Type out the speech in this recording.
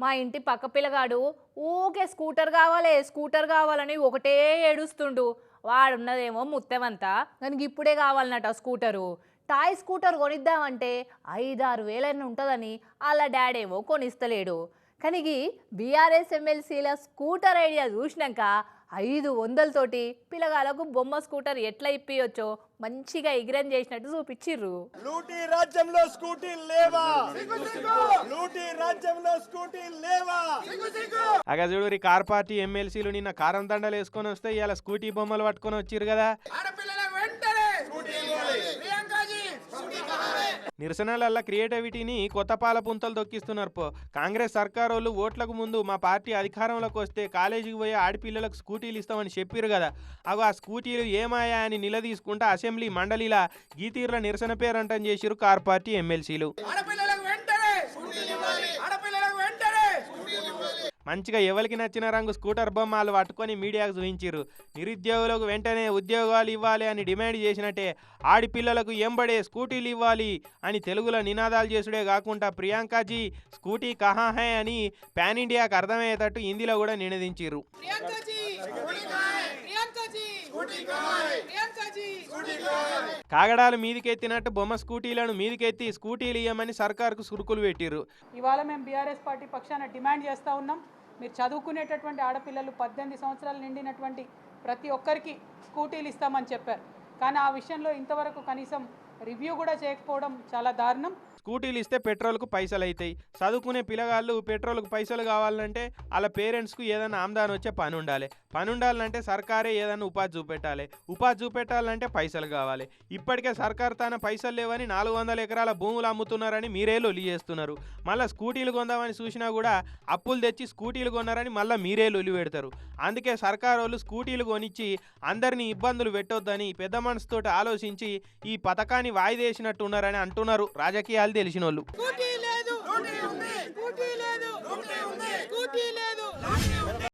మా ఇంటి పక్క పిల్లగాడు ఊకే స్కూటర్ కావాలని ఒకటే ఏడుస్తుండు. వాడున్నదేమో ముత్తెమంతా, దానికి ఇప్పుడే కావాలన్నట స్కూటరు. టాయ్ స్కూటర్ కొనిద్దామంటే 5-6 వేలైనా ఉంటుందని వాళ్ళ డాడేమో కొనిస్తలేడు. కానీ బీఆర్ఎస్ ఎమ్మెల్సీల స్కూటర్ ఐడియా చూసినాక 500 పిల్లగాలకు బొమ్మ స్కూటర్ ఎట్లా ఇప్పియొచ్చో మంచిగా ఎగిరం చేసినట్టు చూపించిర్రు. లూటీ రాజ్యంలో స్కూటీ లేవా? లూటీ రాజ్యంలో స్కూటీ లేవా? అగా చూడు కార్ పార్టీ ఎమ్మెల్సీలు నిన్న కారం దండలు వేసుకొని వస్తే ఇలా స్కూటీ బొమ్మలు పట్టుకొని వచ్చిర్రు కదా. నిరసనలల్ల క్రియేటివిటీని కొత్త పాల పుంతలు తొక్కిస్తున్నారు. కాంగ్రెస్ సర్కారు వాళ్ళు ఓట్లకు ముందు మా పార్టీ అధికారంలోకి వస్తే కాలేజీకి పోయే ఆడపిల్లలకు స్కూటీలు ఇస్తామని చెప్పారు కదా. అగో ఆ స్కూటీలు ఏమాయా అని నిలదీసుకుంటా అసెంబ్లీ మండలిలా గీతీర్ల నిరసన పేరంటం చేసిరు కార్ పార్టీ ఎమ్మెల్సీలు. మంచిగా ఎవరికి నచ్చిన రంగు స్కూటర్ బొమ్మలు పట్టుకొని మీడియాకు చూపించారు. నిరుద్యోగులకు వెంటనే ఉద్యోగాలు ఇవ్వాలి అని డిమాండ్ చేసినట్టే ఆడపిల్లలకు ఎంబడే స్కూటీలు ఇవ్వాలి అని తెలుగులో నినాదాలు చేసుడే కాకుండా ప్రియాంకాజీ స్కూటీ కహా హై అని పాన్ ఇండియాకు అర్థమయ్యేటట్టు హిందీలో కూడా నినదించారు. కాగడాలు మీదికెత్తినట్టు బొమ్మ స్కూటీలను మీదికెత్తి స్కూటీలు ఇవ్వమని సర్కారుకు సురుకులు పెట్టిరు. ఇవాళ మేము బీఆర్ఎస్ పార్టీ పక్షాన డిమాండ్ చేస్తూ ఉన్నాం. మీరు చదువుకునేటటువంటి ఆడపిల్లలు 18 సంవత్సరాలు నిండినటువంటి ప్రతి ఒక్కరికి స్కూటీలు ఇస్తామని చెప్పారు. కానీ ఆ విషయంలో ఇంతవరకు కనీసం రివ్యూ కూడా చేయకపోవడం చాలా దారుణం. స్కూటీలు ఇస్తే పెట్రోల్కు పైసలు అవుతాయి. చదువుకునే పిల్లగాళ్ళు పెట్రోల్కు పైసలు కావాలంటే వాళ్ళ పేరెంట్స్కు ఏదైనా ఆమ్దాన్ వచ్చే పని ఉండాలంటే సర్కారే ఏదైనా ఉపాధి చూపెట్టాలంటే పైసలు కావాలి. ఇప్పటికే సర్కారు తన పైసలు లేవని 400 ఎకరాల భూములు అమ్ముతున్నారని మీరే లొలి చేస్తున్నారు. మళ్ళీ స్కూటీలు కొందామని చూసినా కూడా అప్పులు తెచ్చి స్కూటీలు కొన్నారని మళ్ళీ మీరే లొలి పెడతారు. అందుకే సర్కారు వాళ్ళు స్కూటీలు కొనిచ్చి అందరినీ ఇబ్బందులు పెట్టొద్దని పెద్ద మనసుతోటి ఆలోచించి ఈ పథకాన్ని వాయిదేసినట్టున్నారని అంటున్నారు రాజకీయాలు తెలిసిన వాళ్ళు.